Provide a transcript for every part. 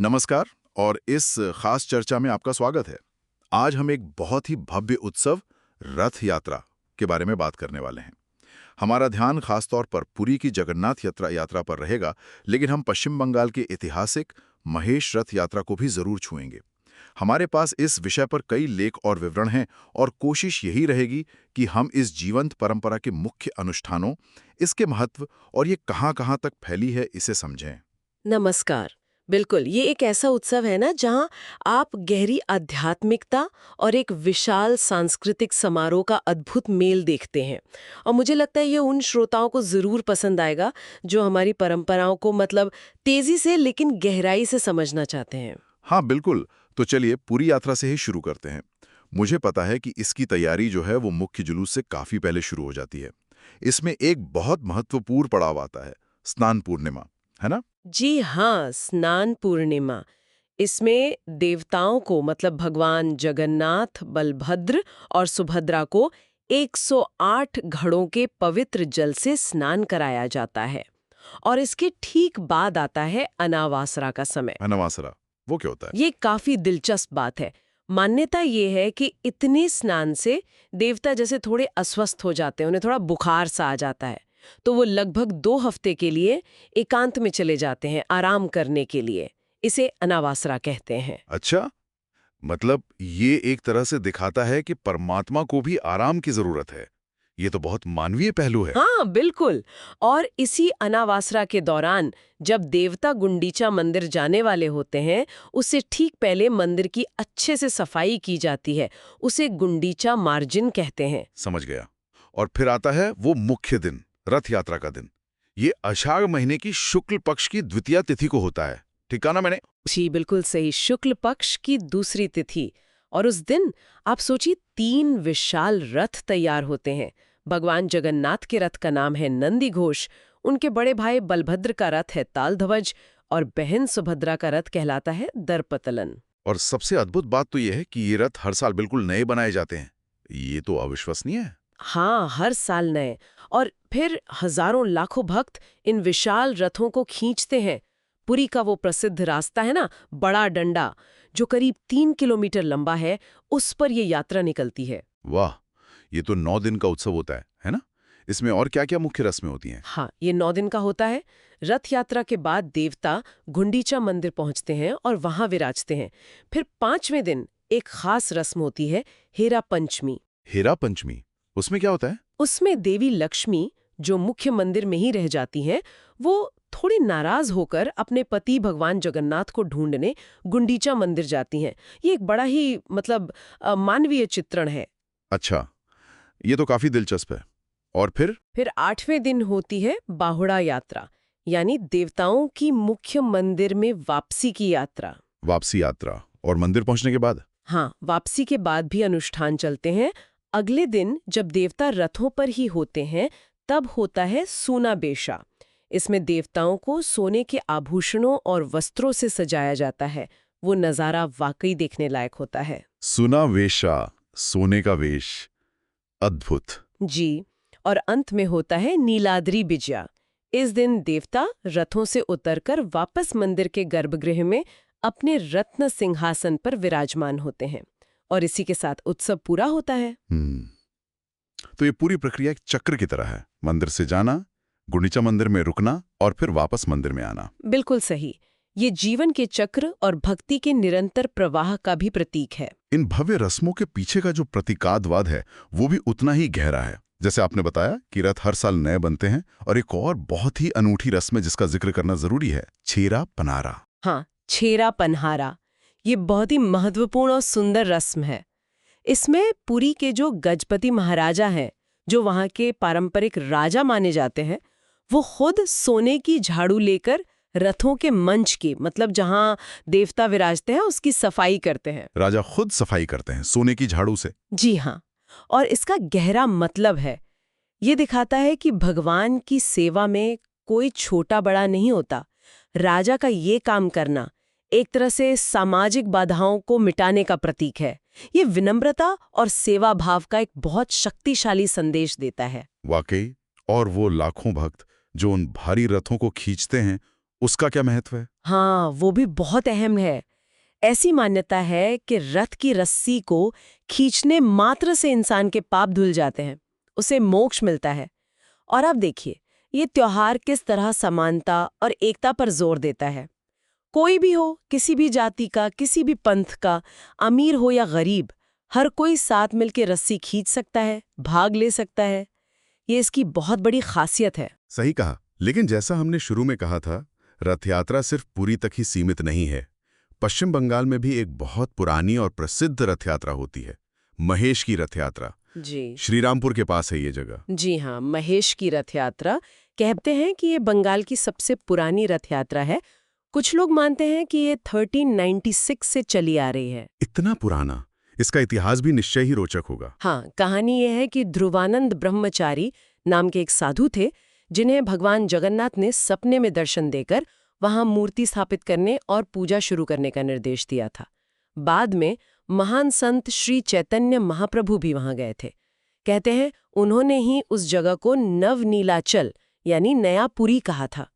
नमस्कार और इस खास चर्चा में आपका स्वागत है। आज हम एक बहुत ही भव्य उत्सव रथ यात्रा के बारे में बात करने वाले हैं। हमारा ध्यान खासतौर पर पुरी की जगन्नाथ यात्रा पर रहेगा, लेकिन हम पश्चिम बंगाल के ऐतिहासिक महेश रथ यात्रा को भी जरूर छुएंगे। हमारे पास इस विषय पर कई लेख और विवरण हैं और कोशिश यही रहेगी कि हम इस जीवंत परंपरा के मुख्य अनुष्ठानों, इसके महत्व और ये कहां-कहां तक फैली है, इसे समझें। नमस्कार। बिल्कुल, ये एक ऐसा उत्सव है ना जहाँ आप गहरी आध्यात्मिकता और एक विशाल सांस्कृतिक समारोह का अद्भुत मेल देखते हैं। और मुझे लगता है ये उन श्रोताओं को ज़रूर पसंद आएगा जो हमारी परंपराओं को मतलब तेज़ी से लेकिन गहराई से समझना चाहते हैं। हाँ बिल्कुल। तो चलिए पूरी यात्रा से ही शुरू करते हैं। मुझे पता है कि इसकी तैयारी जो है वो मुख्य जुलूस से काफी पहले शुरू हो जाती है। इसमें एक बहुत महत्वपूर्ण पड़ाव आता है, स्नान पूर्णिमा, है ना? जी हाँ, स्नान पूर्णिमा। इसमें देवताओं को मतलब भगवान जगन्नाथ, बलभद्र और सुभद्रा को 108 घड़ों के पवित्र जल से स्नान कराया जाता है। और इसके ठीक बाद आता है अनावासरा का समय। अनवासरा, वो क्या होता है? ये काफी दिलचस्प बात है। मान्यता ये है कि इतने स्नान से देवता जैसे थोड़े अस्वस्थ हो जाते हैं, उन्हें थोड़ा बुखार सा आ जाता है। तो वो लगभग 2 हफ्ते के लिए एकांत में चले जाते हैं आराम करने के लिए। इसे अनावासरा कहते हैं। अच्छा, मतलब ये एक तरह से दिखाता है कि परमात्मा को भी आराम की जरूरत है। ये तो बहुत मानवीय पहलू है। हाँ बिल्कुल। और इसी अनावासरा के दौरान जब देवता गुंडीचा मंदिर जाने वाले होते हैं, उससे ठीक पहले मंदिर की अच्छे से सफाई की जाती है। उसे गुंडीचा मार्जिन कहते हैं। समझ गया। और फिर आता है वो मुख्य दिन, रथ यात्रा का दिन। ये आषाढ़ महीने की शुक्ल पक्ष की द्वितीया तिथि को होता है, ठीक है ना मैंने? जी बिल्कुल सही, शुक्ल पक्ष की दूसरी तिथि। और उस दिन आप सोचिए 3 विशाल रथ तैयार होते हैं। भगवान जगन्नाथ के रथ का नाम है नंदी घोष, उनके बड़े भाई बलभद्र का रथ है तालध्वज और बहन सुभद्रा का रथ कहलाता है दर्पतलन। और सबसे अद्भुत बात तो यह है कि ये रथ हर साल बिल्कुल नए बनाए जाते हैं। ये तो अविश्वसनीय है। हाँ, हर साल नए। और फिर हजारों लाखों भक्त इन विशाल रथों को खींचते हैं। पुरी का वो प्रसिद्ध रास्ता है ना, बड़ा डंडा, जो करीब 3 किलोमीटर लंबा है, उस पर ये यात्रा निकलती है। वाह, ये तो 9 दिन का उत्सव होता है ना? इसमें और क्या-क्या मुख्य रस्में होती हैं? हाँ, ये 9 दिन का होता है। रथ यात्रा के बाद देवता गुंडीचा मंदिर पहुंचते हैं और वहां विराजते हैं। फिर 5वें दिन एक खास रस्म होती है, हेरा पंचमी। हेरा पंचमी, उसमें क्या होता है? उसमें देवी लक्ष्मी, जो मुख्य मंदिर में ही रह जाती हैं, वो थोड़ी नाराज होकर अपने पति भगवान जगन्नाथ को ढूंढने गुंडीचा मंदिर जाती हैं। ये एक बड़ा ही मतलब मानवीय चित्रण है। अच्छा, ये तो काफी दिलचस्प है। और फिर 8वें दिन होती है बाहुड़ा यात्रा, यानी देवताओं की मुख्य मंदिर में वापसी की यात्रा। वापसी यात्रा और मंदिर पहुंचने के बाद? हाँ, वापसी के बाद भी अनुष्ठान चलते हैं। अगले दिन जब देवता रथों पर ही होते हैं, तब होता है सूना बेशा। इसमें देवताओं को सोने के आभूषणों और वस्त्रों से सजाया जाता है। वो नज़ारा वाकई देखने लायक होता है। सुना वेशा, सोने का वेश, अद्भुत। जी। और अंत में होता है नीलाद्री बिजया। इस दिन देवता रथों से उतरकर वापस मंदिर के गर्भगृह में अपने रत्न सिंहासन पर विराजमान होते हैं। और इसी के साथ उत्सव पूरा होता है। तो ये पूरी प्रक्रिया एक चक्र की तरह है। मंदिर से जाना, गुंडीचा मंदिर में रुकना और फिर वापस मंदिर में आना। बिल्कुल सही। ये जीवन के चक्र और भक्ति के निरंतर प्रवाह का भी प्रतीक है। इन भव्य रस्मों के पीछे का जो प्रतीकात्मवाद है वो भी उतना ही गहरा है। जैसे आपने बताया कि रथ हर साल नए बनते हैं, और एक और बहुत ही अनूठी रस्म है जिसका जिक्र करना जरूरी है, छेरा पनारा। हाँ, छेरा पन्हारा। ये बहुत ही महत्वपूर्ण और सुंदर रस्म है। इसमें पुरी के जो गजपति महाराजा हैं, जो वहाँ के पारंपरिक राजा माने जाते हैं, वो खुद सोने की झाड़ू लेकर रथों के मंच की मतलब जहाँ देवता विराजते हैं उसकी सफाई करते हैं। राजा खुद सफाई करते हैं सोने की झाड़ू से? जी हाँ। और इसका गहरा मतलब है, ये दिखाता है कि भगवान की सेवा में कोई छोटा बड़ा नहीं होता। राजा का ये काम करना एक तरह से सामाजिक बाधाओं को मिटाने का प्रतीक है। ये विनम्रता और सेवा भाव का एक बहुत शक्तिशाली संदेश देता है। वाकई। और वो लाखों भक्त जो उन भारी रथों को खींचते हैं, उसका क्या महत्व है? हाँ, वो भी बहुत अहम है। ऐसी मान्यता है कि रथ की रस्सी को खींचने मात्र से इंसान के पाप धुल जाते हैं, उसे मोक्ष मिलता है। और अब देखिए, ये त्योहार किस तरह समानता और एकता पर जोर देता है। कोई भी हो, किसी भी जाति का, किसी भी पंथ का, अमीर हो या गरीब, हर कोई साथ मिलकर रस्सी खींच सकता है, भाग ले सकता है। ये इसकी बहुत बड़ी खासियत है। सही कहा, लेकिन जैसा हमने शुरू में कहा था, रथ यात्रा सिर्फ पुरी तक ही सीमित नहीं है। पश्चिम बंगाल में भी एक बहुत पुरानी और प्रसिद्ध रथ यात्रा होती है, महेश की रथ यात्रा। जी श्रीरामपुर के पास है ये जगह। जी हाँ, महेश की रथ यात्रा। कहते हैं कि ये बंगाल की सबसे पुरानी रथ यात्रा है। कुछ लोग मानते हैं कि ये 1396 से चली आ रही है। इतना पुराना, इसका इतिहास भी निश्चय ही रोचक होगा। हाँ, कहानी ये है कि ध्रुवानंद ब्रह्मचारी नाम के एक साधु थे, जिन्हें भगवान जगन्नाथ ने सपने में दर्शन देकर वहां मूर्ति स्थापित करने और पूजा शुरू करने का निर्देश दिया था। बाद में महान संत श्री चैतन्य महाप्रभु भी वहां गए थे। कहते हैं उन्होंने ही उस जगह को नवनीलाचल यानी नया पुरी कहा था,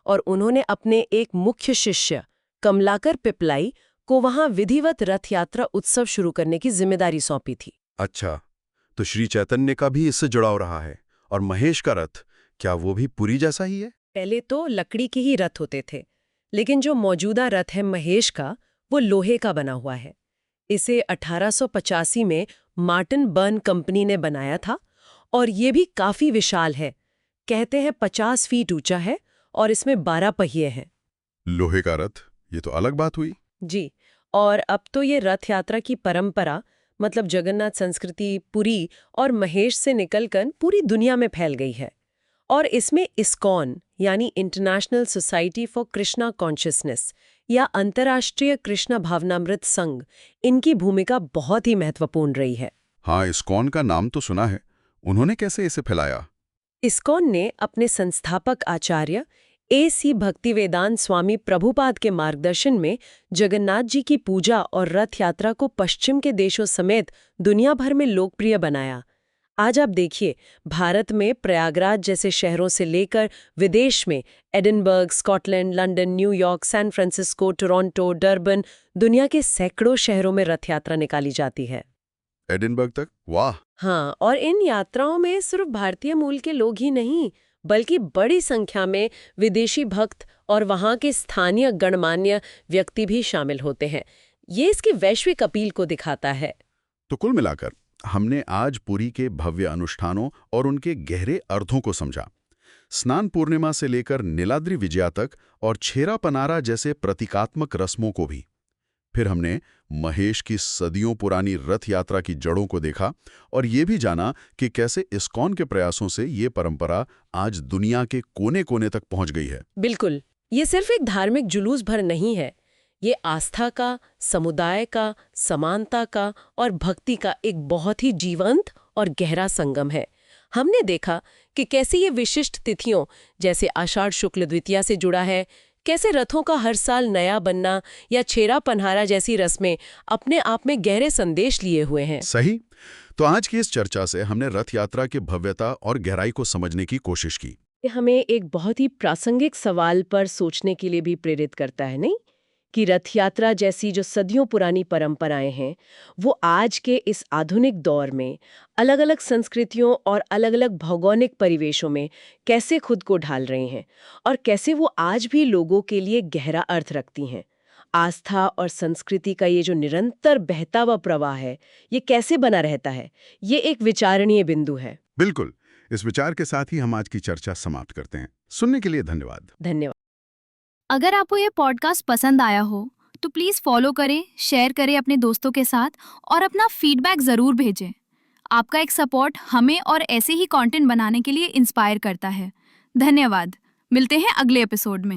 और उन्होंने अपने एक मुख्य शिष्य कमलाकर पिपलाई को वहां विधिवत रथ यात्रा उत्सव शुरू करने की जिम्मेदारी सौंपी थी। अच्छा, तो श्री चैतन्य का भी इससे जुड़ाव रहा है। और महेश का रथ, क्या वो भी पुरी जैसा ही है? पहले तो लकड़ी के ही रथ होते थे, लेकिन जो मौजूदा रथ है महेश का, वो लोहे का बना हुआ है। इसे 1885 में मार्टिन बर्न कंपनी ने बनाया था, और ये भी काफी विशाल है। कहते हैं 50 फीट ऊंचा है और इसमें 12 पहिए हैं। लोहे का रथ, ये तो अलग बात हुई। जी, और अब तो ये रथ यात्रा की परंपरा, मतलब जगन्नाथ संस्कृति, पुरी और महेश से निकलकर पूरी दुनिया में फैल गई है। और इसमें इस्कॉन यानी international society for Krishna consciousness या अंतर्राष्ट्रीय कृष्ण भावनामृत संघ, इनकी भूमिका बहुत ही महत्वपूर्ण रही है। हाँ, इस्कॉन का नाम तो सुना है। उन्होंने कैसे इसे फैलाया? इस्कॉन ने अपने संस्थापक आचार्य A.C. भक्तिवेदांत स्वामी प्रभुपाद के मार्गदर्शन में जगन्नाथ जी की पूजा और रथ यात्रा को पश्चिम के देशों समेत दुनिया भर में लोकप्रिय बनाया। आज आप देखिए, भारत में प्रयागराज जैसे शहरों से लेकर विदेश में Edinburgh, Scotland, London, New York, San Francisco, Toronto, Durban, दुनिया के सैकड़ों शहरों में रथ यात्रा निकाली जाती है। एडिनबर्ग तक? वाह! हाँ, और इन यात्राओं में सिर्फ भारतीय मूल के लोग ही नहीं, बल्कि बड़ी संख्या में विदेशी भक्त और वहाँ के स्थानीय गणमान्य व्यक्ति भी शामिल होते हैं। ये इसकी वैश्विक अपील को दिखाता है। तो कुल मिलाकर हमने आज पुरी के भव्य अनुष्ठानों और उनके गहरे अर्थों को समझा। स्नान पूर्णिमा से लेकर नीलाद्रि विजया तक और छेरा पनारा जैसे प्रतीकात्मक रस्मों को भी। फिर हमने महेश की सदियों पुरानी रथ यात्रा की जड़ों को देखा और ये भी जाना कि कैसे इस्कॉन के प्रयासों से ये परंपरा आज दुनिया के कोने-कोने तक पहुंच गई है। बिल्कुल, ये सिर्फ एक धार्मिक जुलूस भर नहीं है। ये आस्था का, समुदाय का, समानता का और भक्ति का एक बहुत ही जीवंत और गहरा संगम है। हमने देखा कि कैसे ये विशिष्ट तिथियों जैसे आषाढ़ शुक्ल द्वितीया से जुड़ा है, कैसे रथों का हर साल नया बनना या छेरा पन्हारा जैसी रस्में अपने आप में गहरे संदेश लिए हुए हैं। सही। तो आज की इस चर्चा से हमने रथ यात्रा की भव्यता और गहराई को समझने की कोशिश की। ये हमें एक बहुत ही प्रासंगिक सवाल पर सोचने के लिए भी प्रेरित करता है, नहीं? कि रथ यात्रा जैसी जो सदियों पुरानी परंपराएं हैं, वो आज के इस आधुनिक दौर में अलग-अलग संस्कृतियों और अलग-अलग भौगोलिक परिवेशों में कैसे खुद को ढाल रही हैं और कैसे वो आज भी लोगों के लिए गहरा अर्थ रखती हैं। आस्था और संस्कृति का ये जो निरंतर बहता हुआ प्रवाह है, ये कैसे बना रहता है, ये एक विचारणीय बिंदु है। बिल्कुल। इस विचार के साथ ही हम आज की चर्चा समाप्त करते हैं। सुनने के लिए धन्यवाद। धन्यवाद। अगर आपको ये पॉडकास्ट पसंद आया हो तो प्लीज़ फॉलो करें, शेयर करें अपने दोस्तों के साथ और अपना फीडबैक ज़रूर भेजें। आपका एक सपोर्ट हमें और ऐसे ही कंटेंट बनाने के लिए इंस्पायर करता है। धन्यवाद। मिलते हैं अगले एपिसोड में।